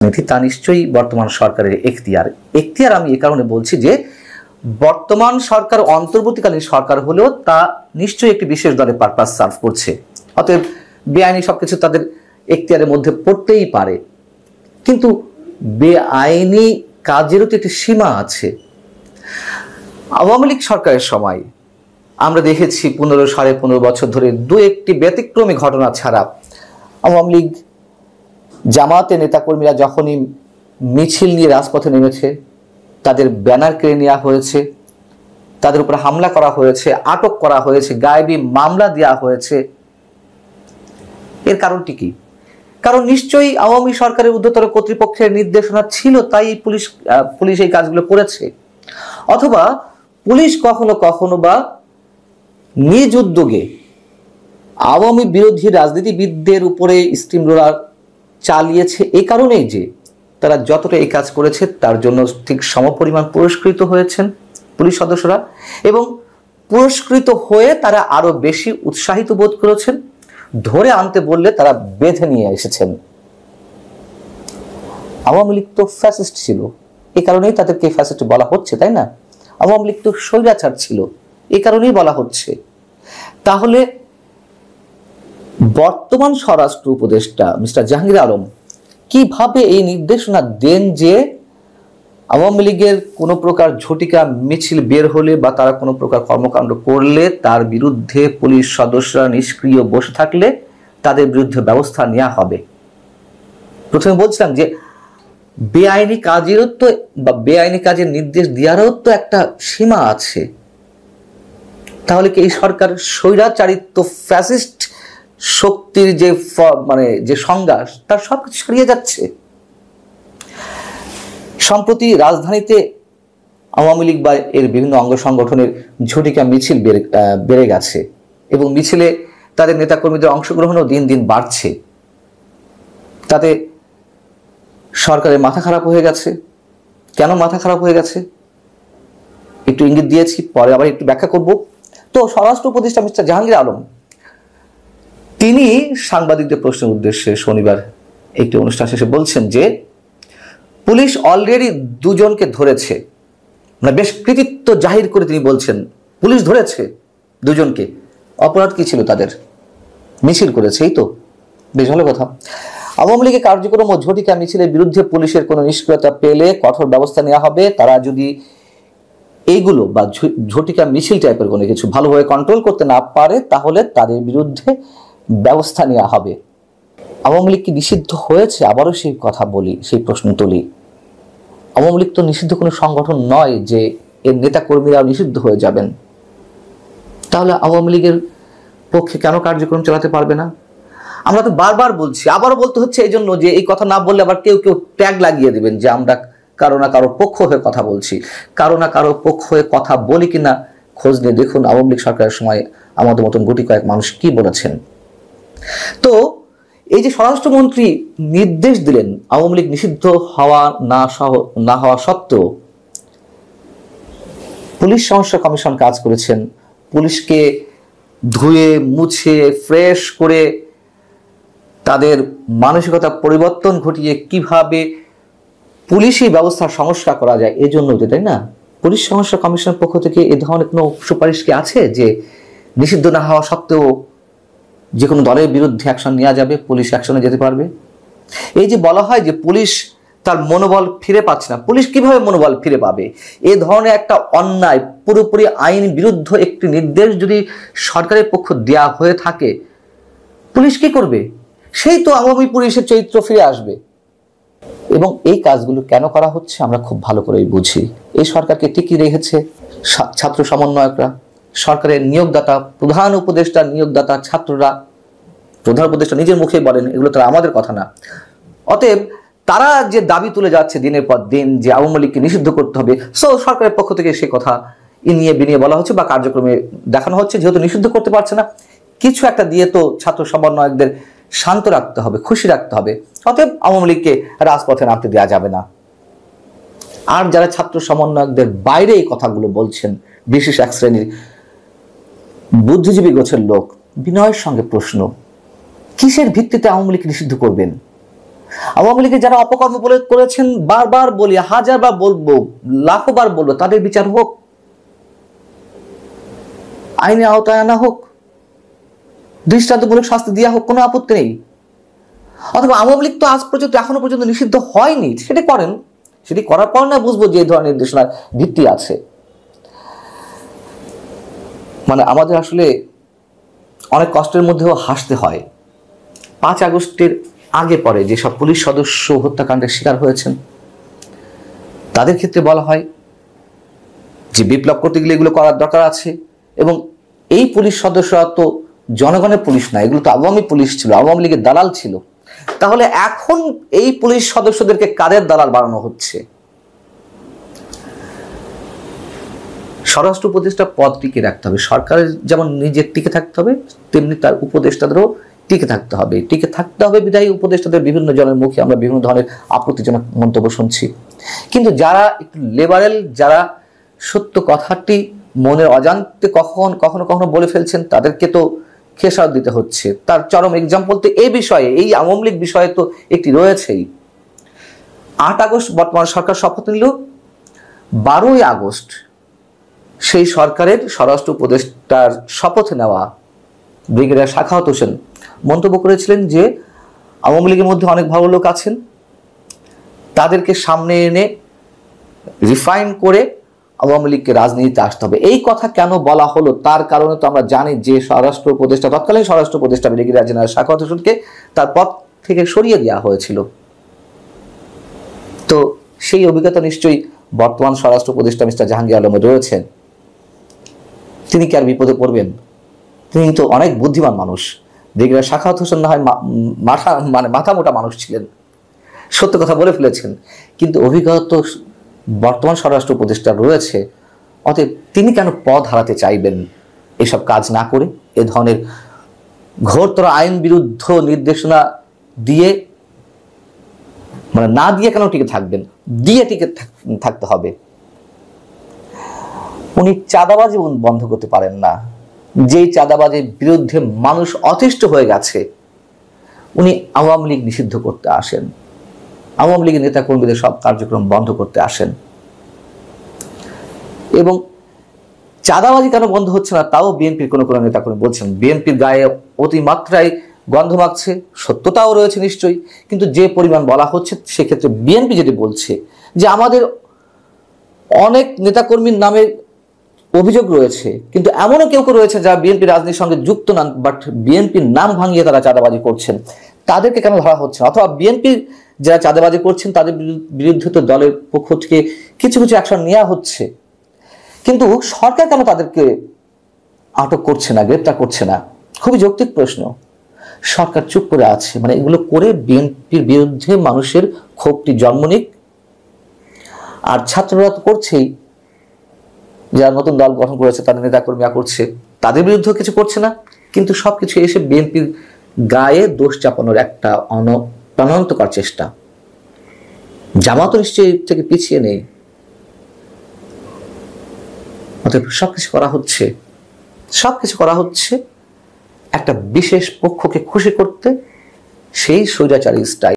রাজনীতি তা নিশ্চয়ই বর্তমান সরকারের এখতিয়ার আমি এই কারণে বলছি যে বর্তমান সরকার অন্তর্বর্তীকালীন সরকার হলেও তা নিশ্চয়ই একটি বিশেষ দলের পারপাস সার্ভ করছে, অতএব বেআইনি সবকিছু তাদের এখতিয়ারের মধ্যে পড়তেই পারে। কিন্তু বেআইনি কাজেরও তো একটি সীমা আছে। আওয়ামী লীগ সরকারের সময় আমরা দেখেছি 15-15.5 বছর ধরে দু একটি ব্যতিক্রমী ঘটনা ছাড়া আওয়ামী লীগ জামাতে নেতাকর্মীরা যখনই মিছিল নিয়ে রাজপথে নেমেছে তাদের ব্যানার কেড়ে নেওয়া হয়েছে, তাদের উপর হামলা করা হয়েছে, আটক করা হয়েছে, গায়েবী মামলা দেওয়া হয়েছে। এর কারণটি কি? কারণ নিশ্চয়ই আওয়ামী সরকারের ঊর্ধ্বতর কর্তৃপক্ষের নির্দেশনা ছিল, তাই পুলিশ এই কাজগুলো করেছে। অথবা পুলিশ কখনো কখনো বা নিজ উদ্যোগে আওয়ামী বিরোধী রাজনীতিবিদদের উপরে স্টিম রোলার চালিয়েছে এই কারণেই যে তারা যতটা এই কাজ করেছে তার জন্য ঠিক সমপরিমাণ পুরস্কৃত হয়েছেন পুলিশ সদস্যরা, এবং পুরস্কৃত হয়ে তারা আরো বেশি উৎসাহিত বোধ করেছেন। ধরে আনতে বললে তারা বেঁধে নিয়ে এসেছেন। আওয়ামী লীগ তো ফ্যাসিস্ট ছিল, এই কারণেই তাদেরকে ফ্যাসিস্ট বলা হচ্ছে, তাই না? আওয়ামী লীগ তো স্বৈরাচার ছিল, এই কারণেই বলা হচ্ছে। তাহলে বর্তমান স্বরাষ্ট্র উপদেষ্টা মিস্টার জাহাঙ্গীর আলম কিভাবে এই নির্দেশনা দেন যে আওয়ামী লীগের কোনো প্রকার ঝটিকা মিছিল বের হলে বা তারা কোনো প্রকার কর্মকাণ্ড করলে তার বিরুদ্ধে পুলিশ সদস্যরা নিষ্ক্রিয় বসে থাকলে তাদের বিরুদ্ধে ব্যবস্থা নেওয়া হবে? প্রথমে বলছিলাম যে বেআইনি কাজেরও তো বা বেআইনি কাজের নির্দেশ দেওয়ারও তো একটা সীমা আছে। তাহলে কি এই সরকার স্বৈরাচারিত্ব ফ্যাসিস্ট শক্তির যে সংজ্ঞা তার সবকিছু ছাড়িয়ে যাচ্ছে? সম্প্রতি রাজধানীতে আওয়ামী লীগ বা এর বিভিন্ন অঙ্গ সংগঠনের ঝটিকা মিছিল বেড়ে গেছে এবং মিছিলে তাদের নেতাকর্মীদের অংশগ্রহণও দিন দিন বাড়ছে। তাতে সরকারের মাথা খারাপ হয়ে গেছে। কেন মাথা খারাপ হয়ে গেছে একটু ইঙ্গিত দিয়েছি, পরে আবার একটু ব্যাখ্যা করব। তো স্বরাষ্ট্র উপদেষ্টা মিস্টার জাহাঙ্গীর আলম তিনি সাংবাদিকদের প্রশ্নের উদ্দেশ্যে শনিবার একটি অনুষ্ঠান শেষে বলছেন যে পুলিশ অলরেডি দুজনকে ধরেছে, মানে বেশ কৃতিত্ব জাহির করে তিনি বলছেন পুলিশ ধরেছে দুজনকে। অপরাধ কি ছিল তাদের? মিছিল করেছে, এই তো বেশ ভালো কথা। আওয়ামী লীগের কার্যক্রম ও ঝটিকা মিছিলের বিরুদ্ধে পুলিশের কোনো নিষ্ক্রিয়তা পেলে কঠোর ব্যবস্থা নেওয়া হবে। তারা যদি এইগুলো বা ঝটিকা মিছিল টাইপের কোনো কিছু ভালোভাবে কন্ট্রোল করতে না পারে তাহলে তাদের বিরুদ্ধে ব্যবস্থা নেওয়া হবে। আওয়ামী লীগ কি নিষিদ্ধ হয়েছে? আবারও সেই কথা বলি, সেই প্রশ্ন তুলি। আওয়ামী লীগ তো নিষিদ্ধ কোনো সংগঠন নয় যে এর নেতা কর্মীরাও নিষিদ্ধ হয়ে যাবেন। তাহলে আওয়ামী লীগের পক্ষে কেন কার্যক্রম চালাতে পারবে না? আমরা তো বারবার বলছি, আবারও বলতে হচ্ছে এই জন্য যে এই কথা না বললে আবার কেউ কেউ ট্যাগ লাগিয়ে দিবেন যে আমরা কারো না কারো পক্ষ হয়ে কথা বলছি। কারো না কারো পক্ষ হয়ে কথা বলি কিনা খোঁজ নিয়ে দেখুন আওয়ামী লীগ সরকারের সময় আমাদের মতন গুটি কয়েক মানুষ কি বলেছেন। তো এই যে স্বরাষ্ট্রমন্ত্রী নির্দেশ দিলেন আওয়ামী লীগ নিষিদ্ধ হওয়া না হওয়া সত্ত্বেও পুলিশ সমস্যা কমিশন কাজ করেছেন। পুলিশকে ধুয়ে মুছে ফ্রেশ করে তাদের মানসিকতা পরিবর্তন ঘটিয়ে কিভাবে পুলিশি ব্যবস্থার সংস্কার করা যায় এই জন্য, তাই না? পুলিশ সমস্যা কমিশনের পক্ষ থেকে এ ধরনের কোনো সুপারিশ কি আছে যে নিষিদ্ধ না হওয়া সত্ত্বেও যে কোনো দলের বিরুদ্ধে অ্যাকশন নেওয়া যাবে, পুলিশ অ্যাকশনে যেতে পারবে? এই যে বলা হয় যে পুলিশ তার মনোবল ফিরে পাচ্ছে না, পুলিশ কিভাবে মনোবল ফিরে পাবে? এ ধরনের একটা অন্যায় পুরোপুরি আইন বিরুদ্ধ একটি নির্দেশ যদি সরকারের পক্ষ দেয়া হয়ে থাকে পুলিশ কি করবে? সেই তো আওয়ামী পুলিশের চরিত্র ফিরে আসবে। এবং এই কাজগুলো কেন করা হচ্ছে আমরা খুব ভালো করেই বুঝি। এই সরকারকে টিকিয়ে রেখেছে ছাত্র সমন্বয়করা, সরকারের নিয়োগদাতা, প্রধান উপদেষ্টা নিয়োগদাতা ছাত্ররা। প্রধান উপদেষ্টা নিজের মুখে বলেন এগুলো তো আমাদের কথা না। অতএব তারা যে দাবি তুলে যাচ্ছে দিনের পর দিন যে আওয়ামী লীগকে নিষিদ্ধ করতে হবে, সরকারের পক্ষ থেকে সে কথা ইনিয়ে বিনিয়ে বলা হচ্ছে বা কার্যক্রমে দেখানো হচ্ছে। যেহেতু নিষিদ্ধ করতে পারছে না, কিছু একটা দিয়ে তো ছাত্র সমন্বয়কদের শান্ত রাখতে হবে, খুশি রাখতে হবে। অতএব আওয়ামী লীগকে রাজপথে নামতে দেওয়া যাবে না। আর যারা ছাত্র সমন্বয়কদের বাইরে এই কথাগুলো বলছেন বিশেষ এক শ্রেণীর বুদ্ধিজীবী গোছের লোক, বিনয়ের সঙ্গে প্রশ্ন, কিসের ভিত্তিতে আওয়ামী লীগকে নিষিদ্ধ করবেন? আওয়ামী লীগের যারা অপকর্ম করেছেন, বারবার বলি, হাজারবার বলবো, লাখবার বলবো, তাদের বিচার হোক, আইনে আওতায় আনা হোক, দৃষ্টান্তমূলক শাস্তি দেওয়া হোক, কোনো আপত্তি নেই। অথবা আওয়ামী লীগ তো আজ পর্যন্ত এখনো পর্যন্ত নিষিদ্ধ হয়নি, সেটি করেন, সেটি করার পর না বুঝবো যে এই ধরনের নির্দেশনার ভিত্তি আছে। মানে আমাদের আসলে অনেক কষ্টের মধ্যেও হাসতে হয়। 5 আগস্টের আগে পরে যেসব পুলিশ সদস্য হত্যাকাণ্ডের শিকার হয়েছেন তাদের ক্ষেত্রে বলা হয় যে বিপ্লব করতে গেলে এগুলো করার দরকার আছে, এবং এই পুলিশ সদস্যরা তো জনগণের পুলিশ না, এগুলো তো আওয়ামী পুলিশ ছিল, আওয়ামী লীগের দালাল ছিল। তাহলে এখন এই পুলিশ সদস্যদেরকে কাদের দালাল বানানো হচ্ছে? স্বরাষ্ট্র উপদেষ্টা পদ টিকে রাখতে হবে, সরকারের যেমন নিজের টিকে থাকতে হবে, তেমনি তার উপদেষ্টাদেরও টিকে থাকতে হবে। টিকে থাকতে হবে বিধায়ী উপদেষ্টাদের বিভিন্ন জনের মুখে আমরা বিভিন্ন ধরনের আপত্তিজনক মন্তব্য শুনছি। কিন্তু যারা একটু লিবারেল, যারা সত্য কথাটি মনের অজান্তে কখনো কখনো বলে ফেলছেন, তাদেরকে তো খেসারত দিতে হচ্ছে। তার চরম এক্সাম্পল তো এই বিষয়ে, এই আওয়ামী লীগ বিষয়ে তো একটি রয়েছেই। 8 আগস্ট বর্তমান সরকার শপথ নিল, 12ই আগস্ট সেই সরকারের স্বরাষ্ট্র উপদেষ্টার শপথ নেওয়া ব্রিগেডিয়ার সাখাওয়াত হোসেন মন্তব্য করেছিলেন যে আওয়ামী লীগের মধ্যে অনেক ভালো লোক আছেন, তাদেরকে সামনে এনে রিফাইন করে আওয়ামী লীগকে রাজনীতিতে আসতে হবে। এই কথা কেন বলা হলো তার কারণে তো আমরা জানি যে স্বরাষ্ট্র উপদেষ্টা, তৎকালীন স্বরাষ্ট্র উপদেষ্টা ব্রিগেডিয়ার জেনারেল সাখাওয়াত হোসেনকে তার পদ থেকে সরিয়ে দেওয়া হয়েছিল। তো সেই অভিজ্ঞতা নিশ্চয়ই বর্তমান স্বরাষ্ট্র উপদেষ্টা মিস্টার জাহাঙ্গীর আলমে রয়েছেন। তিনি কি আর বিপদে পড়বেন? তিনি তো অনেক বুদ্ধিমান মানুষ। ব্রিগেডিয়ার সাখাওয়াত হোসেন না হয় মাথা মোটা মানুষ ছিলেন, সত্য কথা বলে ফেলেছেন, কিন্তু অভিজ্ঞতা তো বর্তমান স্বরাষ্ট্র উপদেষ্টা রয়েছে। অতএব তিনি কেন পদ হারাতে চাইবেন এসব কাজ না করে? এ ধরনের ঘোরতর আইন বিরুদ্ধ নির্দেশনা দিয়ে, মানে না দিয়ে কেন টিকে থাকবেন? দিয়ে টিকে থাকতে হবে। উনি চাঁদাবাজি বন্ধ করতে পারেন না, যেই চাঁদাবাজির বিরুদ্ধে মানুষ অতিষ্ঠ হয়ে গেছে, উনি আওয়ামী লীগ নিষিদ্ধ করতে আসেন, আওয়ামী লীগের নেতা কর্মীদের সব কার্যক্রম বন্ধ করতে আসেন। এবং চাঁদাবাজি কেন বন্ধ হচ্ছে না তাও বিএনপির কোনো নেতা কর্মী বলছেন। বিএনপির গায়ে অতিমাত্রায় গন্ধ মাখছে, সত্যতাও রয়েছে নিশ্চয়ই, কিন্তু যে পরিমাণ বলা হচ্ছে সেক্ষেত্রে বিএনপি যেটি বলছে যে আমাদের অনেক নেতাকর্মীর নামে অভিযোগ রয়েছে, কিন্তু এমনও কেউ রয়েছে যারা বিএনপি রাজনীতির সঙ্গে যুক্ত নন, বাট বিএনপির নাম ভাঙিয়ে তারা চাঁদাবাজি করছেন, তাদেরকে কেন ধরা হচ্ছে? অথবা বিএনপির যারা চাঁদাবাজি করছেন তাদের বিরুদ্ধে তো দলের পক্ষ থেকে কিছু অ্যাকশন নেওয়া হচ্ছে, কিন্তু সরকার কেন তাদেরকে আটক করছে না, গ্রেপ্তার করছে না? খুবই যৌক্তিক প্রশ্ন। সরকার চুপ করে আছে, মানে এগুলো করে বিএনপির বিরুদ্ধে মানুষের ক্ষোভটি জন্ম নিক। আর ছাত্ররা তো করছেই, যারা নতুন দল গঠন করেছে তাদের নেতাকর্মীরা করছে, তাদের বিরুদ্ধে কিছু করছে না, কিন্তু সবকিছু এসে বিএনপির গায়ে দোষ চাপানোর একটা প্রাণান্তকর চেষ্টা। জামাতও নিশ্চয়ই থেকে পিছিয়ে নেই। অতএব সবকিছু করা হচ্ছে একটা বিশেষ পক্ষকে খুশি করতে, সেই স্বৈরাচারী স্টাইল।